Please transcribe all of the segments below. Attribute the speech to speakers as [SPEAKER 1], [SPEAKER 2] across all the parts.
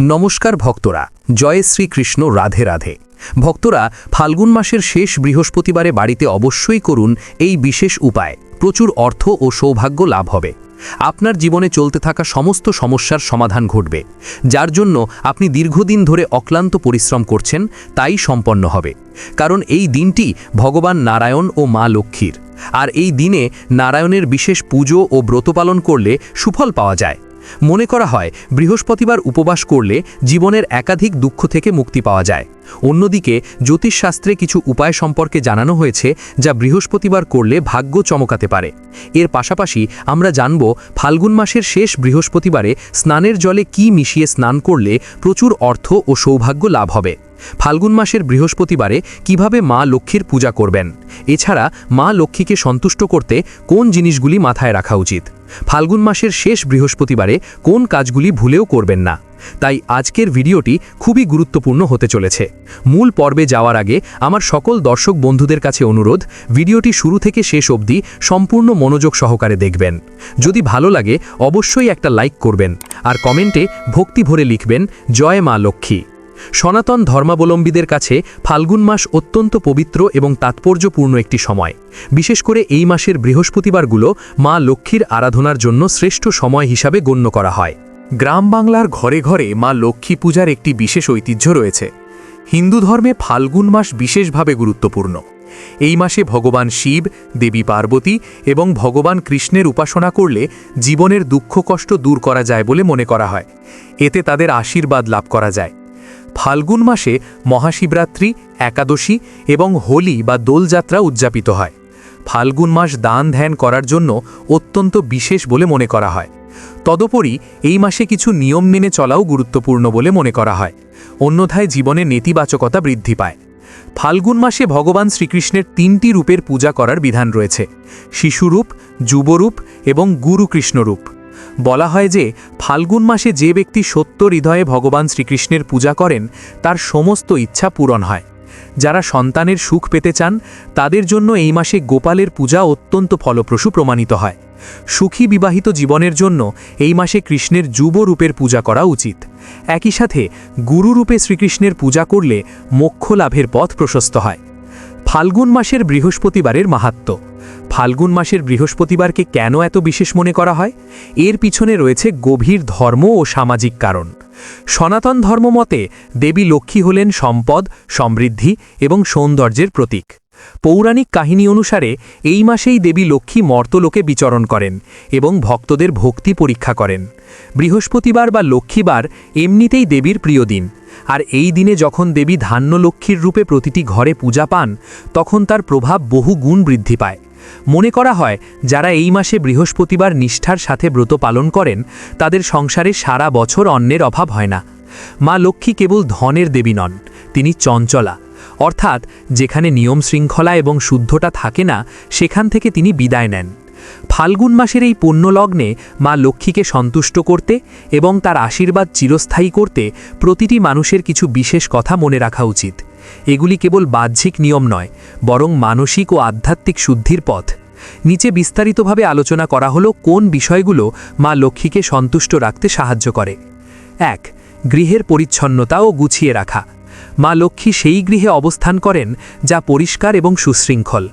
[SPEAKER 1] নমস্কার ভক্তরা, জয় শ্রীকৃষ্ণ, রাধে রাধে। ভক্তরা, ফাল্গুন মাসের শেষ বৃহস্পতিবারে বাড়িতে অবশ্যই করুন এই বিশেষ উপায়। প্রচুর অর্থ ও সৌভাগ্য লাভ হবে। আপনার জীবনে চলতে থাকা সমস্ত সমস্যার সমাধান ঘটবে। যার জন্য আপনি দীর্ঘদিন ধরে অক্লান্ত পরিশ্রম করছেন, তাই সম্পন্ন হবে। কারণ এই দিনটি ভগবান নারায়ণ ও মা লক্ষ্মীর, আর এই দিনে নারায়ণের বিশেষ পুজো ও ব্রত পালন করলে সুফল পাওয়া যায়। মনে করা হয় বৃহস্পতিবার উপবাস করলে জীবনের একাধিক দুঃখ থেকে মুক্তি পাওয়া যায়। অন্যদিকে জ্যোতিষশাস্ত্রে কিছু উপায় সম্পর্কে জানানো হয়েছে যা বৃহস্পতিবার করলে ভাগ্য চমকাতে পারে। এর পাশাপাশি আমরা জানব ফাল্গুন মাসের শেষ বৃহস্পতিবারে স্নানের জলে কি মিশিয়ে স্নান করলে প্রচুর অর্থ ও সৌভাগ্য লাভ হবে। ফাল্গুন মাসের বৃহস্পতিবারে কিভাবে মা লক্ষ্মীর পূজা করবেন, এছাড়া মা লক্ষ্মীকে সন্তুষ্ট করতে কোন জিনিসগুলি মাথায় রাখা উচিত, ফাল্গুন মাসের শেষ বৃহস্পতিবারে কোন কাজগুলি ভুলেও করবেন না। তাই আজকের ভিডিওটি খুবই গুরুত্বপূর্ণ হতে চলেছে। মূল পর্বে যাওয়ার আগে আমার সকল দর্শক বন্ধুদের কাছে অনুরোধ, ভিডিওটি শুরু থেকে শেষ অবধি সম্পূর্ণ মনোযোগ সহকারে দেখবেন। যদি ভালো লাগে অবশ্যই একটা লাইক করবেন, আর কমেন্টে ভক্তি ভরে লিখবেন জয় মা লক্ষ্মী। সনাতন ধর্মাবলম্বীদের কাছে ফাল্গুন মাস অত্যন্ত পবিত্র এবং তাৎপর্যপূর্ণ একটি সময়। বিশেষ করে এই মাসের বৃহস্পতিবারগুলো মা লক্ষ্মীর আরাধনার জন্য শ্রেষ্ঠ সময় হিসাবে গণ্য করা হয়। গ্রাম বাংলার ঘরে ঘরে মা লক্ষ্মী পূজার একটি বিশেষ ঐতিহ্য রয়েছে। হিন্দু ধর্মে ফাল্গুন মাস বিশেষভাবে গুরুত্বপূর্ণ। এই মাসে ভগবান শিব, দেবী পার্বতী এবং ভগবান কৃষ্ণের উপাসনা করলে জীবনের দুঃখ কষ্ট দূর করা যায় বলে মনে করা হয়। এতে তাদের আশীর্বাদ লাভ করা যায়। ফাল্গুন মাসে মহাশিবরাত্রি, একাদশী এবং হোলি বা দোলযাত্রা উদযাপিত হয়। ফাল্গুন মাস দান ধ্যান করার জন্য অত্যন্ত বিশেষ বলে মনে করা হয়। তদুপরি এই মাসে কিছু নিয়ম মেনে চলাও গুরুত্বপূর্ণ বলে মনে করা হয়, অন্যথায় জীবনে নেতিবাচকতা বৃদ্ধি পায়। ফাল্গুন মাসে ভগবান শ্রীকৃষ্ণের 3টি রূপের পূজা করার বিধান রয়েছে: শিশুরূপ, যুবরূপ এবং গুরুকৃষ্ণরূপ। বলা হয় যে ফাল্গুন মাসে যে ব্যক্তি সত্য হৃদয়ে ভগবান শ্রীকৃষ্ণের পূজা করেন তার সমস্ত ইচ্ছা পূরণ হয়। যারা সন্তানের সুখ পেতে চান তাদের জন্য এই মাসে গোপালের পূজা অত্যন্ত ফলপ্রসূ প্রমাণিত হয়। সুখী বিবাহিত জীবনের জন্য এই মাসে কৃষ্ণের যুব রূপের পূজা করা উচিত। একই সাথে গুরুরূপে শ্রীকৃষ্ণের পূজা করলে মোক্ষ লাভের পথ প্রশস্ত হয়। ফাল্গুন মাসের বৃহস্পতিবারের মাহাত্ম্য। ফাল্গুন মাসের বৃহস্পতিবারকে কেন এত বিশেষ মনে করা হয়? এর পিছনে রয়েছে গভীর ধর্ম ও সামাজিক কারণ। সনাতন ধর্ম মতে দেবী লক্ষ্মী হলেন সম্পদ, সমৃদ্ধি এবং সৌন্দর্যের প্রতীক। পৌরাণিক কাহিনী অনুসারে এই মাসেই দেবী লক্ষ্মী মর্তলোকে বিচরণ করেন এবং ভক্তদের ভক্তি পরীক্ষা করেন। বৃহস্পতিবার বা লক্ষ্মীবার এমনিতেই দেবীর প্রিয় দিন, আর এই দিনে যখন দেবী ধান্য লক্ষ্মীর রূপে প্রতিটি ঘরে পূজা পান তখন তার প্রভাব বহু গুণ বৃদ্ধি পায়। মনে করা হয় যারা এই মাসে বৃহস্পতিবার নিষ্ঠার সাথে ব্রত পালন করেন তাদের সংসারে সারা বছর অন্নের অভাব হয় না। মা লক্ষ্মী কেবল ধনের দেবী নন, তিনি চঞ্চলা, অর্থাৎ যেখানে নিয়ম শৃঙ্খলা এবং শুদ্ধতা থাকে না সেখান থেকে তিনি বিদায় নেন। ফাল্গুন মাসের এই পুণ্যলগ্নে মা লক্ষ্মীকে সন্তুষ্ট করতে এবং তার আশীর্বাদ চিরস্থায়ী করতে প্রতিটি মানুষের কিছু বিশেষ কথা মনে রাখা উচিত। এগুলি কেবল বাহ্যিক নিয়ম নয়, বরং মানসিক ও আধ্যাত্মিক শুদ্ধির পথ। নিচে বিস্তারিতভাবে আলোচনা করা হলো কোন বিষয়গুলো মা লক্ষ্মীকে সন্তুষ্ট রাখতে সাহায্য করে। 1. গৃহের পরিচ্ছন্নতা ও গুছিয়ে রাখা। মা লক্ষ্মী সেই গৃহে অবস্থান করেন যা পরিষ্কার এবং সুশৃঙ্খল।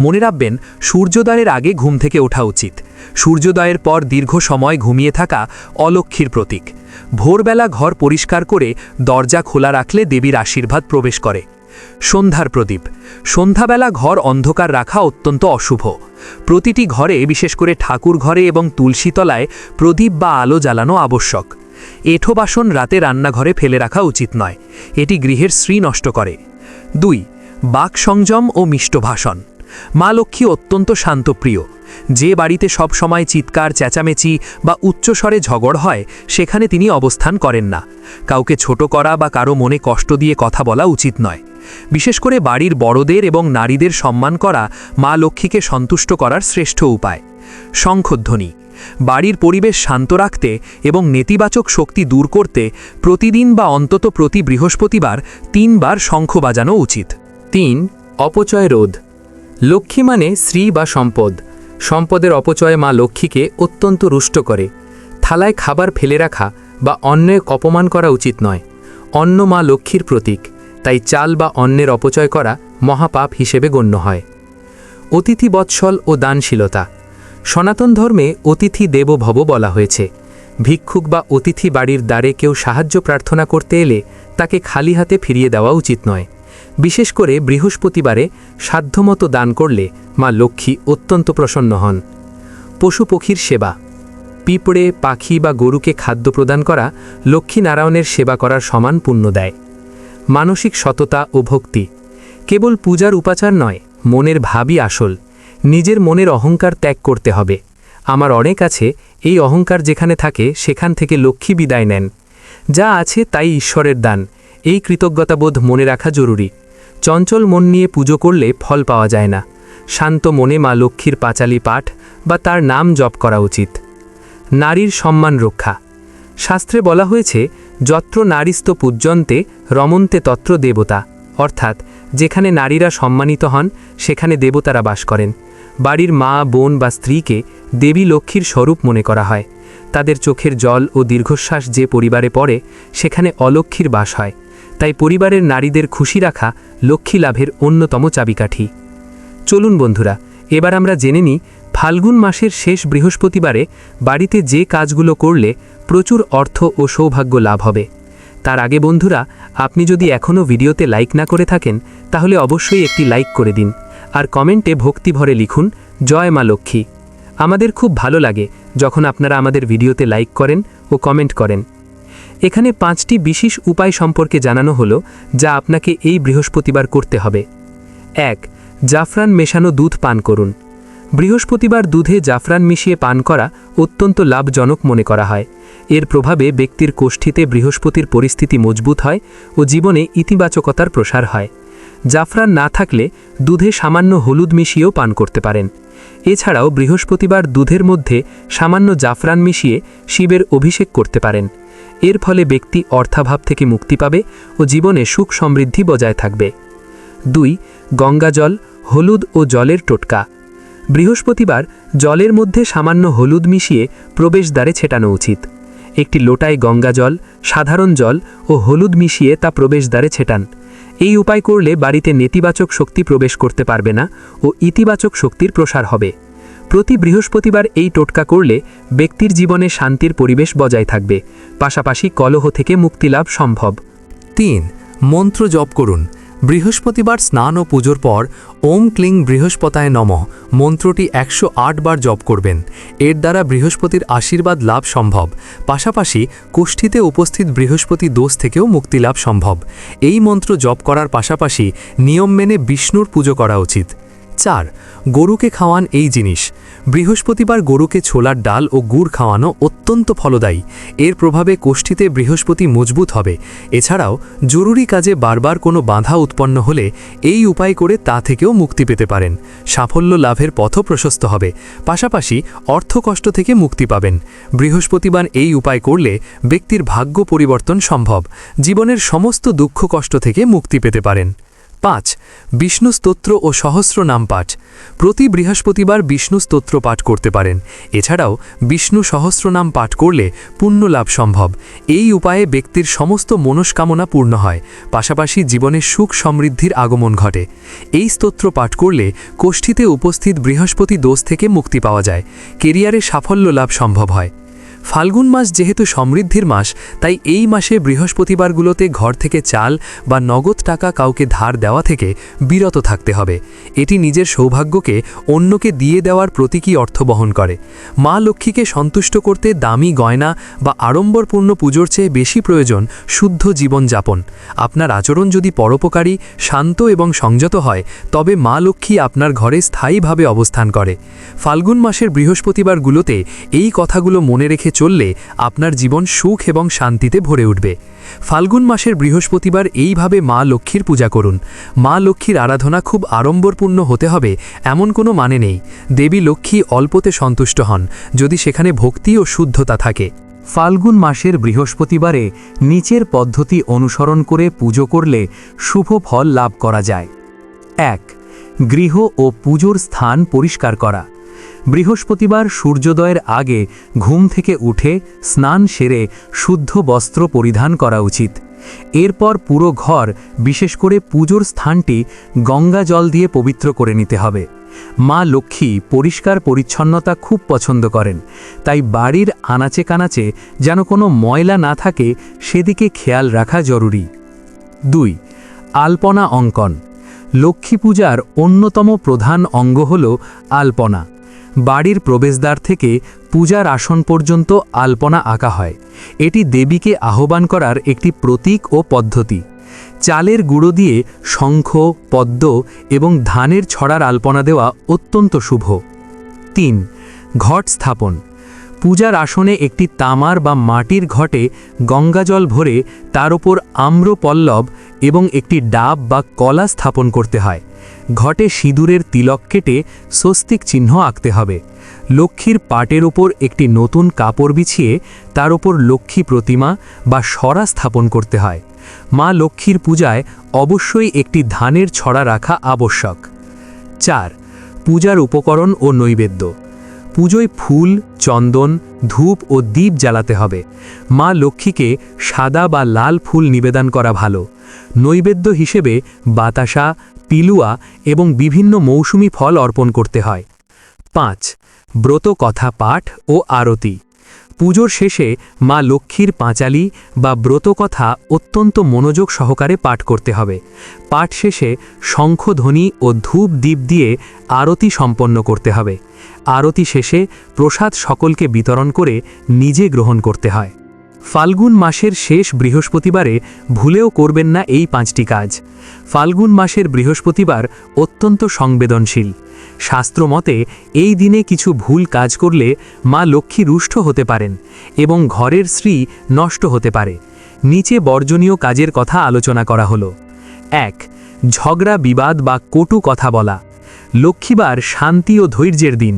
[SPEAKER 1] মনে রাখবেন, সূর্যোদয়ের আগে ঘুম থেকে ওঠা উচিত। সূর্যোদয়ের পর দীর্ঘ সময় ঘুমিয়ে থাকা অলক্ষ্মীর প্রতীক। ভোরবেলা ঘর পরিষ্কার করে দরজা খোলা রাখলে দেবীর আশীর্বাদ প্রবেশ করে। সন্ধ্যার প্রদীপ। সন্ধ্যাবেলা ঘর অন্ধকার রাখা অত্যন্ত অশুভ। প্রতিটি ঘরে, বিশেষ করে ঠাকুর ঘরে এবং তুলসীতলায় প্রদীপ বা আলো জ্বালানো আবশ্যক। এঁঠো বাসন রাতে রান্নাঘরে ফেলে রাখা উচিত নয়, এটি গৃহের শ্রী নষ্ট করে। 2. বাক সংযম ও মিষ্ট ভাষণ। মা লক্ষ্মী অত্যন্ত শান্তপ্রিয়। যে বাড়িতে সব সময় চিৎকার, চেঁচামেচি বা উচ্চস্বরে ঝগড় হয় সেখানে তিনি অবস্থান করেন না। কাউকে ছোট করা বা কারো মনে কষ্ট দিয়ে কথা বলা উচিত নয়। বিশেষ করে বাড়ির বড়দের এবং নারীদের সম্মান করা মা লক্ষ্মীকে সন্তুষ্ট করার শ্রেষ্ঠ উপায়। শঙ্খধ্বনি। বাড়ির পরিবেশ শান্ত রাখতে এবং নেতিবাচক শক্তি দূর করতে প্রতিদিন বা অন্তত প্রতি বৃহস্পতিবার 3 বার শঙ্খ বাজানো উচিত।
[SPEAKER 2] 3. অপচয় রোধ। লক্ষ্মী মানে শ্রী বা সম্পদ। সম্পদের অপচয় মা লক্ষ্মীকে অত্যন্ত রুষ্ট করে। থালায় খাবার ফেলে রাখা বা অন্যের অপমান করা উচিত নয়। অন্ন মা লক্ষ্মীর প্রতীক, তাই চাল বা অন্যের অপচয় করা মহাপাপ হিসেবে গণ্য হয়। অতিথি বৎসল ও দানশীলতা। সনাতন ধর্মে অতিথি দেবো ভব বলা হয়েছে। ভিক্ষুক বা অতিথি বাড়ির দ্বারে কেউ সাহায্য প্রার্থনা করতে এলে তাকে খালি হাতে ফিরিয়ে দেওয়া উচিত নয়। বিশেষ করে বৃহস্পতিবারে সাধ্যমতো দান করলে মা লক্ষ্মী অত্যন্ত প্রসন্ন হন। পশু পক্ষীর সেবা। পিঁপড়ে, পাখি বা গরুকে খাদ্য প্রদান করা লক্ষ্মীনারায়ণের সেবা করার সমান পুণ্য দেয়। মানসিক সততা ও ভক্তি। কেবল পূজার উপাচার নয়, মনের ভাবই আসল। নিজের মনের অহংকার ত্যাগ করতে হবে। আমার অনেক আছে, এই অহংকার যেখানে থাকে সেখান থেকে লক্ষ্মী বিদায় নেন। যা আছে তাই ঈশ্বরের দান, এই কৃতজ্ঞতাবোধ মনে রাখা জরুরি। চঞ্চল মন নিয়ে পুজো করলে ফল পাওয়া যায় না। শান্ত মনে মা লক্ষ্মীর পাঁচালী পাঠ বা তার নাম জপ করা উচিত। নারীর সম্মান রক্ষা। শাস্ত্রে বলা হয়েছে, যত্র নারীস্ত পূজ্যন্তে রমন্তে তত্র দেবতা, অর্থাৎ যেখানে নারীরা সম্মানিত হন সেখানে দেবতারা বাস করেন। বাড়ির মা, বোন বা স্ত্রীকে দেবী লক্ষ্মীর স্বরূপ মনে করা হয়। তাদের চোখের জল ও দীর্ঘশ্বাস যে পরিবারে পড়ে সেখানে অলক্ষ্মীর বাস হয়। তাই পরিবারের নারীদের খুশি রাখা লক্ষ্মী লাভের অন্যতম চাবিকাঠি। চলুন বন্ধুরা, এবার আমরা জেনে নিই ফাল্গুন মাসের শেষ বৃহস্পতিবারে বাড়িতে যে কাজগুলো করলে প্রচুর অর্থ ও সৌভাগ্য লাভ হবে। তার আগে বন্ধুরা, আপনি যদি এখনও ভিডিওতে লাইক না করে থাকেন তাহলে অবশ্যই একটি লাইক করে দিন আর কমেন্টে ভক্তি ভরে লিখুন জয় মা লক্ষ্মী। আমাদের খুব ভালো লাগে যখন আপনারা আমাদের ভিডিওতে লাইক করেন ও কমেন্ট করেন। এখানে 5টি বিশেষ উপায় সম্পর্কে জানানো হলো যা আপনাকে এই বৃহস্পতিবার করতে হবে। 1. জাফরান মেশানো দুধ পান করুন। বৃহস্পতিবার দুধে জাফরান মিশিয়ে পান করা অত্যন্ত লাভজনক মনে করা হয়। এর প্রভাবে ব্যক্তির কোষ্ঠীতে বৃহস্পতির পরিস্থিতি মজবুত হয় ও জীবনে ইতিবাচকতার প্রসার হয়। জাফরান না থাকলে দুধে সামান্য হলুদ মিশিয়েও পান করতে পারেন। এছাড়াও বৃহস্পতিবার দুধের মধ্যে সামান্য জাফরান মিশিয়ে শিবের অভিষেক করতে পারেন। এর ফলে ব্যক্তি অর্থাভাব থেকে মুক্তি পাবে ও জীবনে সুখ সমৃদ্ধি বজায় থাকবে। 2. গঙ্গাজল, হলুদ ও জলের টোটকা। বৃহস্পতিবার জলের মধ্যে সামান্য হলুদ মিশিয়ে প্রবেশদ্বারে ছেটানো উচিত। একটি লোটায় গঙ্গাজল, সাধারণ জল ও হলুদ মিশিয়ে তা প্রবেশদ্বারে ছেটান। এই উপায় করলে বাড়িতে নেতিবাচক শক্তি প্রবেশ করতে পারবে না ও ইতিবাচক শক্তির প্রসার হবে। প্রতি বৃহস্পতিবার এই টোটকা করলে ব্যক্তির জীবনে শান্তির পরিবেশ বজায় থাকবে, পাশাপাশি কলহ থেকে মুক্তিলাভ সম্ভব।
[SPEAKER 1] 3. মন্ত্র জপ করুন। বৃহস্পতিবার স্নান ও পুজোর পর ওম ক্লিং বৃহস্পতায় নমঃ মন্ত্রটি 108 বার জপ করবেন। এর দ্বারা বৃহস্পতির আশীর্বাদ লাভ সম্ভব। পাশাপাশি কোষ্ঠীতে উপস্থিত বৃহস্পতি দোষ থেকেও মুক্তিলাভ সম্ভব। এই মন্ত্র জপ করার পাশাপাশি নিয়ম মেনে বিষ্ণুর পুজো করা উচিত। 4. গরুকে খাওয়ান এই জিনিস। বৃহস্পতিবার গরুকে ছোলার ডাল ও গুড় খাওয়ানো অত্যন্ত ফলদায়ী। এর প্রভাবে কোষ্ঠীতে বৃহস্পতি মজবুত হবে। এছাড়াও জরুরি কাজে বারবার কোনো বাধা উৎপন্ন হলে এই উপায় করে তা থেকেও মুক্তি পেতে পারেন। সাফল্য লাভের পথও প্রশস্ত হবে। পাশাপাশি অর্থকষ্ট থেকে মুক্তি পাবেন। বৃহস্পতিবার এই উপায় করলে ব্যক্তির ভাগ্য পরিবর্তন সম্ভব। জীবনের সমস্ত দুঃখ কষ্ট থেকে মুক্তি পেতে পারেন। 5. বিষ্ণু স্তোত্র ও সহস্র নাম পাঠ। প্রতি বৃহস্পতিবার বিষ্ণু স্তোত্র পাঠ করতে পারেন। এছাড়াও বিষ্ণু সহস্রনাম পাঠ করলে পুণ্য লাভ সম্ভব। এই উপায়ে ব্যক্তির সমস্ত মনস্কামনা পূর্ণ হয়। পাশাপাশি জীবনে সুখ সমৃদ্ধির আগমন ঘটে। এই স্তোত্র পাঠ করলে কোষ্ঠীতে উপস্থিত বৃহস্পতি দোষ থেকে মুক্তি পাওয়া যায়। কেরিয়ারে সাফল্য লাভ সম্ভব হয়। ফাল্গুন মাস যেহেতু সমৃদ্ধির মাস, তাই এই মাসে বৃহস্পতিবারগুলোতে ঘর থেকে চাল বা নগদ টাকা কাউকে ধার দেওয়া থেকে বিরত থাকতে হবে। এটি নিজের সৌভাগ্যকে অন্যকে দিয়ে দেওয়ার প্রতীকী অর্থ বহন করে। মা লক্ষ্মীকে সন্তুষ্ট করতে দামি গয়না বা আড়ম্বরপূর্ণ পুজোর চেয়ে বেশি প্রয়োজন শুদ্ধ জীবনযাপন। আপনার আচরণ যদি পরোপকারী, শান্ত এবং সংযত হয় তবে মা লক্ষ্মী আপনার ঘরে স্থায়ীভাবে অবস্থান করে। ফাল্গুন মাসের বৃহস্পতিবারগুলোতে এই কথাগুলো মনে রেখে চললে আপনার জীবন সুখ এবং শান্তিতে ভরে উঠবে। ফাল্গুন মাসের বৃহস্পতিবার এইভাবে মা লক্ষ্মীর পূজা করুন। মা লক্ষ্মীর আরাধনা খুব আড়ম্বরপূর্ণ হতে হবে এমন কোনো মানে নেই। দেবী লক্ষ্মী অল্পতে সন্তুষ্ট হন যদি সেখানে ভক্তি ও শুদ্ধতা থাকে। ফাল্গুন মাসের বৃহস্পতিবারে নিচের পদ্ধতি অনুসরণ করে পুজো করলে শুভ ফল লাভ করা যায়। 1. গৃহ ও পুজোর স্থান পরিষ্কার করা। বৃহস্পতিবার সূর্যোদয়ের আগে ঘুম থেকে উঠে স্নান সেরে শুদ্ধ বস্ত্র পরিধান করা উচিত। এরপর পুরো ঘর, বিশেষ করে পুজোর স্থানটি গঙ্গা জল দিয়ে পবিত্র করে নিতে হবে। মা লক্ষ্মী পরিষ্কার পরিচ্ছন্নতা খুব পছন্দ করেন, তাই বাড়ির আনাচে কানাচে যেন কোনো ময়লা না থাকে সেদিকে খেয়াল রাখা জরুরি। 2. আলপনা অঙ্কন। লক্ষ্মী পূজার অন্যতম প্রধান অঙ্গ হল আলপনা। বাড়ির প্রবেশদ্বার থেকে পূজার আসন পর্যন্ত আলপনা আঁকা হয়। এটি দেবীকে আহ্বান করার একটি প্রতীক ও পদ্ধতি। চালের গুঁড়ো দিয়ে শঙ্খ, পদ্ম এবং ধানের ছড়ার আলপনা দেওয়া অত্যন্ত শুভ। 3. ঘট স্থাপন। পূজার আসনে একটি তামার বা মাটির ঘটে গঙ্গাজল ভরে তার ওপর আম্রপল্লব এবং একটি ডাব বা কলা স্থাপন করতে হয়। ঘটে সিঁদুরের তিলক কেটে স্বস্তিক চিহ্ন আঁকতে হবে। লক্ষ্মীর পাটের ওপর একটি নতুন কাপড় বিছিয়ে তার ওপর লক্ষ্মী প্রতিমা বা সরা স্থাপন করতে হয়। মা লক্ষ্মীর পূজায় অবশ্যই একটি ধানের ছড়া রাখা আবশ্যক। 4. পূজার উপকরণ ও নৈবেদ্য। পুজোয় ফুল, চন্দন, ধূপ ও দীপ জ্বালাতে হবে। মা লক্ষ্মীকে সাদা বা লাল ফুল নিবেদন করা ভালো। নৈবেদ্য হিসেবে বাতাসা, পিলুয়া এবং বিভিন্ন মৌসুমি ফল অর্পণ করতে হয়। 5. ব্রত কথা পাঠ ও আরতি। পুজোর শেষে মা লক্ষ্মীর পাঁচালী বা ব্রতকথা অত্যন্ত মনোযোগ সহকারে পাঠ করতে হবে। পাঠ শেষে শঙ্খধ্বনি ও ধূপ দীপ দিয়ে আরতি সম্পন্ন করতে হবে। আরতি শেষে প্রসাদ সকলকে বিতরণ করে নিজে গ্রহণ করতে হয়। ফাল্গুন মাসের শেষ বৃহস্পতিবারে ভুলেও করবেন না এই 5টি কাজ। ফাল্গুন মাসের বৃহস্পতিবার অত্যন্ত সংবেদনশীল। শাস্ত্রমতে এই দিনে কিছু ভুল কাজ করলে মা লক্ষ্মী রুষ্ট হতে পারেন এবং ঘরের শ্রী নষ্ট হতে পারে। নিচে বর্জনীয় কাজের কথা আলোচনা করা হলো। 1. ঝগড়া, বিবাদ বা কটু কথা বলা। লক্ষ্মীবার শান্তি ও ধৈর্যের দিন।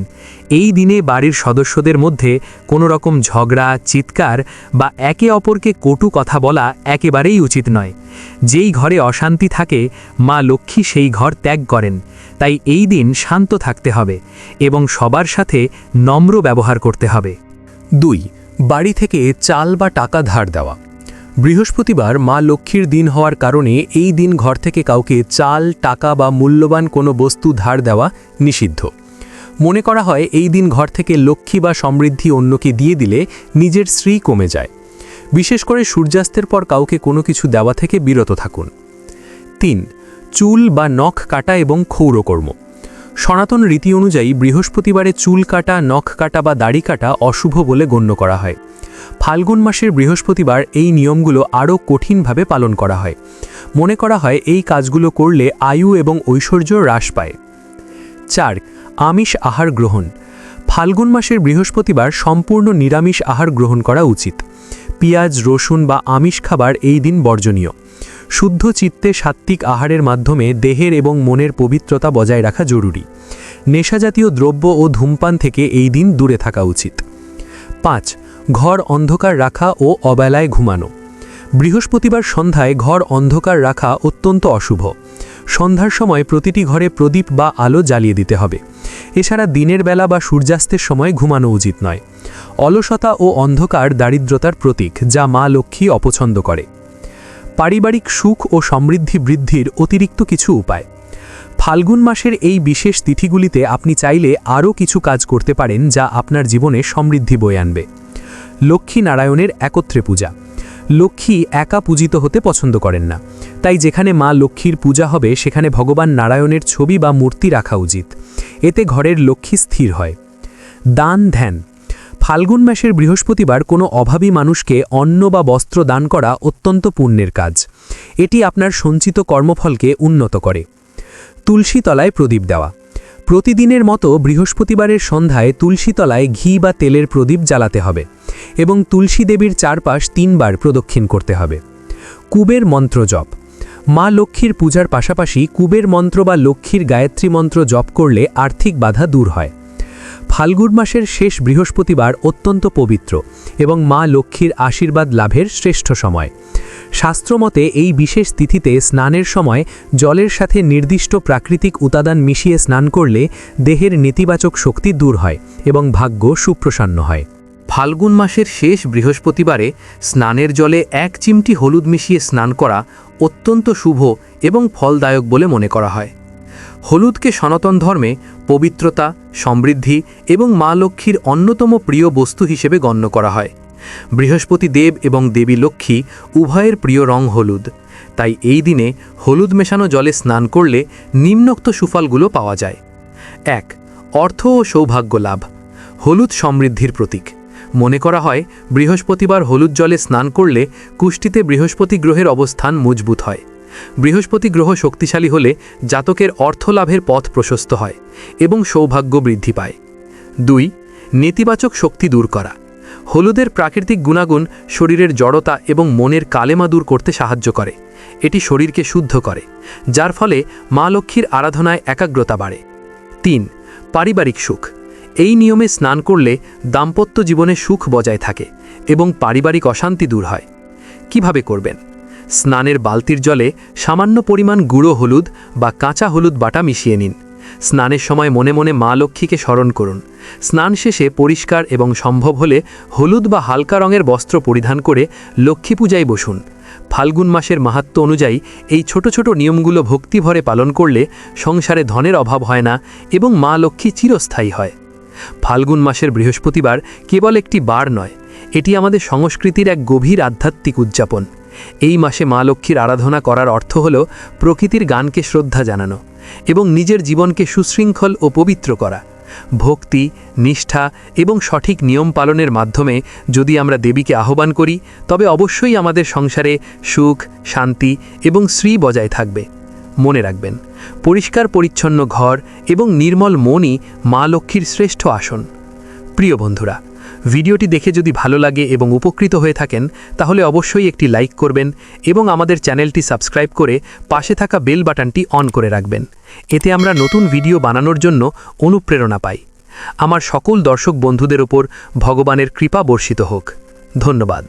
[SPEAKER 1] এই দিনে বাড়ির সদস্যদের মধ্যে কোনো রকম ঝগড়া, চিৎকার বা একে অপরকে কটু কথা বলা একেবারেই উচিত নয়। যেই ঘরে অশান্তি থাকে মা লক্ষ্মী সেই ঘর ত্যাগ করেন। তাই এই দিন শান্ত থাকতে হবে এবং সবার সাথে নম্র ব্যবহার করতে হবে।
[SPEAKER 2] 2. বাড়ি থেকে চাল বা টাকা ধার দেওয়া। বৃহস্পতিবার মা লক্ষ্মীর দিন হওয়ার কারণে এই দিন ঘর থেকে কাউকে চাল, টাকা বা মূল্যবান কোনো বস্তু ধার দেওয়া নিষিদ্ধ। মনে করা হয় এই দিন ঘর থেকে লক্ষ্মী বা সমৃদ্ধি অন্যকে দিয়ে দিলে নিজের শ্রী কমে যায়। বিশেষ করে সূর্যাস্তের পর কাউকে কোনো কিছু দেওয়া থেকে বিরত থাকুন। 3. চুল বা নখ কাটা এবং ক্ষৌরকর্ম। সনাতন রীতি অনুযায়ী বৃহস্পতিবারে চুল কাটা, নখ কাটা বা দাড়ি কাটা অশুভ বলে গণ্য করা হয়। ফাল্গুন মাসের বৃহস্পতিবার এই নিয়মগুলো আরও কঠিনভাবে পালন করা হয়। মনে করা হয় এই কাজগুলো করলে আয়ু এবং ঐশ্বর্য হ্রাস পায়। 4. আমিষ আহার গ্রহণ। ফাল্গুন মাসের বৃহস্পতিবার সম্পূর্ণ নিরামিষ আহার গ্রহণ করা উচিত। পেঁয়াজ, রসুন বা আমিষ খাবার এই দিন বর্জনীয়। শুদ্ধ চিত্তে সাত্ত্বিক আহারের মাধ্যমে দেহের এবং মনের পবিত্রতা বজায় রাখা জরুরি। নেশাজাতীয় দ্রব্য ও ধূমপান থেকে এই দিন দূরে থাকা উচিত। 5. ঘর অন্ধকার রাখা ও অবেলায় ঘুমানো। বৃহস্পতিবার সন্ধ্যায় ঘর অন্ধকার রাখা অত্যন্ত অশুভ। সন্ধ্যার সময় প্রতিটি ঘরে প্রদীপ বা আলো জ্বালিয়ে দিতে হবে। এছাড়া দিনের বেলা বা সূর্যাস্তের সময় ঘুমানো উচিত নয়। অলসতা ও অন্ধকার দারিদ্রতার প্রতীক, যা মা লক্ষ্মী অপছন্দ করে। পারিবারিক সুখ ও সমৃদ্ধি বৃদ্ধির অতিরিক্ত কিছু উপায়। ফাল্গুন মাসের এই বিশেষ তিথিগুলিতে আপনি চাইলে আরও কিছু কাজ করতে পারেন যা আপনার জীবনে সমৃদ্ধি বয়ে আনবে। লক্ষ্মী নারায়ণের একত্রে পূজা। লক্ষ্মী একা পূজিত হতে পছন্দ করেন না, তাই যেখানে মা লক্ষ্মীর পূজা হবে সেখানে ভগবান নারায়ণের ছবি বা মূর্তি রাখা উচিত। এতে ঘরের লক্ষ্মী স্থির হয়। দান ধ্যান। ফাল্গুন মাসের বৃহস্পতিবার কোনো অভাবী মানুষকে অন্ন বা বস্ত্র দান করা অত্যন্ত পুণ্যের কাজ। এটি আপনার সঞ্চিত কর্মফলকে উন্নত করে। তুলসী তলায় প্রদীপ দেওয়া। প্রতিদিনের মতো বৃহস্পতিবারের সন্ধ্যায় তুলসী তলায় ঘি বা তেলের প্রদীপ জ্বালাতে হবে এবং তুলসী দেবীর চারপাশ 3 বার প্রদক্ষিণ করতে হবে। কুবের মন্ত্র জপ। মা লক্ষ্মীর পূজার পাশাপাশি কুবের মন্ত্র বা লক্ষ্মীর গায়ত্রী মন্ত্র জপ করলে আর্থিক বাধা দূর হয়।
[SPEAKER 1] ফাল্গুন মাসের শেষ বৃহস্পতিবার অত্যন্ত পবিত্র এবং মা লক্ষ্মীর আশীর্বাদ লাভের শ্রেষ্ঠ সময়। শাস্ত্রমতে এই বিশেষ তিথিতে স্নানের সময় জলের সাথে নির্দিষ্ট প্রাকৃতিক উপাদান মিশিয়ে স্নান করলে দেহের নেতিবাচক শক্তি দূর হয় এবং ভাগ্য সুপ্রসন্ন হয়।
[SPEAKER 2] ফাল্গুন মাসের শেষ বৃহস্পতিবারে স্নানের জলে 1 চিমটি হলুদ মিশিয়ে স্নান করা অত্যন্ত শুভ এবং ফলদায়ক বলে মনে করা হয়। হলুদকে সনাতন ধর্মে পবিত্রতা, সমৃদ্ধি এবং মা লক্ষ্মীর অন্যতম প্রিয় বস্তু হিসেবে গণ্য করা হয়। বৃহস্পতি দেব এবং দেবী লক্ষ্মী উভয়ের প্রিয় রং হলুদ, তাই এই দিনে হলুদ মেশানো জলে স্নান করলে নিম্নোক্ত সুফলগুলো পাওয়া যায়। 1. অর্থ ও সৌভাগ্য লাভ। হলুদ সমৃদ্ধির প্রতীক। মনে করা হয় বৃহস্পতিবার হলুদ জলে স্নান করলে কুষ্টিতে বৃহস্পতি গ্রহের অবস্থান মজবুত হয়। বৃহস্পতি গ্রহ শক্তিশালী হলে জাতকের অর্থলাভের পথ প্রশস্ত হয় এবং সৌভাগ্য বৃদ্ধি পায়। 2. নেতিবাচক শক্তি দূর করা। হলুদের প্রাকৃতিক গুণাগুণ শরীরের জড়তা এবং মনের কালেমা দূর করতে সাহায্য করে। এটি শরীরকে শুদ্ধ করে, যার ফলে মা লক্ষ্মীর আরাধনায় একাগ্রতা বাড়ে। 3. পারিবারিক সুখ। এই নিয়মে স্নান করলে দাম্পত্য জীবনে সুখ বজায় থাকে এবং পারিবারিক অশান্তি দূর হয়। কিভাবে করবেন? স্নানের বালতির জলে সামান্য পরিমাণ গুঁড়ো হলুদ বা কাঁচা হলুদ বাটা মিশিয়ে নিন। স্নানের সময় মনে মনে মা লক্ষ্মীকে স্মরণ করুন। স্নান শেষে পরিষ্কার এবং সম্ভব হলে হলুদ বা হালকা রঙের বস্ত্র পরিধান করে লক্ষ্মী পূজায় বসুন। ফাল্গুন মাসের মাহাত্ম্য অনুযায়ী এই ছোট ছোট নিয়মগুলো ভক্তিভরে পালন করলে সংসারে ধনের অভাব হয় না এবং মা লক্ষ্মী চিরস্থায়ী হয়। ফাল্গুন মাসের বৃহস্পতিবার কেবল একটি বার নয়, এটি আমাদের সংস্কৃতির এক গভীর আধ্যাত্মিক উদযাপন। এই মাসে মা লক্ষ্মীর আরাধনা করার অর্থ হল প্রকৃতির গানকে শ্রদ্ধা জানানো এবং নিজের জীবনকে সুশৃঙ্খল ও পবিত্র করা। ভক্তি, নিষ্ঠা এবং সঠিক নিয়ম পালনের মাধ্যমে যদি আমরা দেবীকে আহ্বান করি, তবে অবশ্যই আমাদের সংসারে সুখ, শান্তি এবং শ্রী বজায় থাকবে। মনে রাখবেন, পরিষ্কার পরিচ্ছন্ন ঘর এবং নির্মল মনই মা লক্ষ্মীর শ্রেষ্ঠ আসন। প্রিয় বন্ধুরা, ভিডিওটি দেখে যদি ভালো লাগে এবং উপকৃত হয়ে থাকেন, তাহলে অবশ্যই একটি লাইক করবেন এবং আমাদের চ্যানেলটি সাবস্ক্রাইব করে পাশে থাকা বেল বাটনটি অন করে রাখবেন। এতে আমরা নতুন ভিডিও বানানোর জন্য অনুপ্রেরণা পাই। আমার সকল দর্শক বন্ধুদের ওপর ভগবানের কৃপা বর্ষিত হোক। ধন্যবাদ।